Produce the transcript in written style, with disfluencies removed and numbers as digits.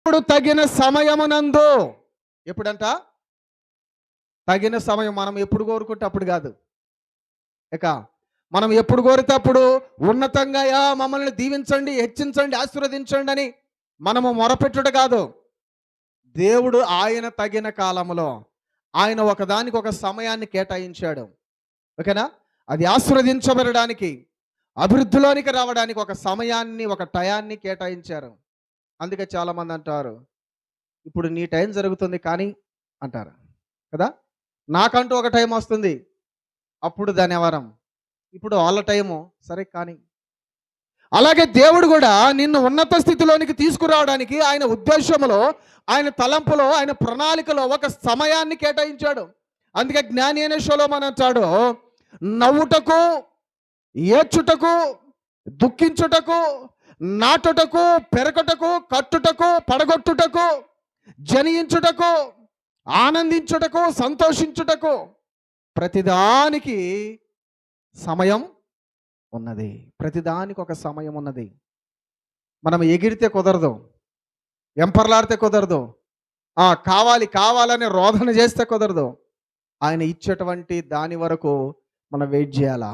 ఇప్పుడు తగిన సమయమునందు, ఎప్పుడంట? తగిన సమయం. మనం ఎప్పుడు కోరుకుంటే అప్పుడు కాదు. ఇక మనం ఎప్పుడు కోరితే అప్పుడు ఉన్నతంగా మమ్మల్ని దీవించండి, హెచ్చించండి, ఆశీర్వదించండి అని మనము మొరపెట్టుట కాదు. దేవుడు ఆయన తగిన కాలములో ఆయన ఒకదానికి ఒక సమయాన్ని కేటాయించాడు. ఓకేనా? అది ఆశీర్వదించబడడానికి, అభివృద్ధిలోనికి రావడానికి ఒక సమయాన్ని, ఒక టయాన్ని కేటాయించారు. అందుకే చాలామంది అంటారు, ఇప్పుడు నీ టైం జరుగుతుంది కానీ అంటారు కదా. నాకంటూ ఒక టైం వస్తుంది, అప్పుడు దాని ఎవరం. ఇప్పుడు వాళ్ళ టైము సరే కానీ. అలాగే దేవుడు కూడా నిన్ను ఉన్నత స్థితిలోనికి తీసుకురావడానికి ఆయన ఉద్దేశంలో, ఆయన తలంపులో, ఆయన ప్రణాళికలో ఒక సమయాన్ని కేటాయించాడు. అందుకే జ్ఞాని అనే సొలొమోను అంటాడు, నవ్వుటకు, ఏడ్చుటకు, దుఃఖించుటకు, నాటుటకు, పెరగటకు, కట్టుటకు, పడగొట్టుటకు, జనించుటకు, ఆనందించుటకు, సంతోషించుటకు ప్రతిదానికి సమయం ఉన్నది. ప్రతిదానికి ఒక సమయం ఉన్నది. మనం ఎగిరితే కుదరదు, ఎంపర్లాడితే కుదరదు, కావాలి కావాలని రోదన చేస్తే కుదరదు. ఆయన ఇచ్చేటువంటి దాని వరకు మనం వెయిట్ చేయాలా.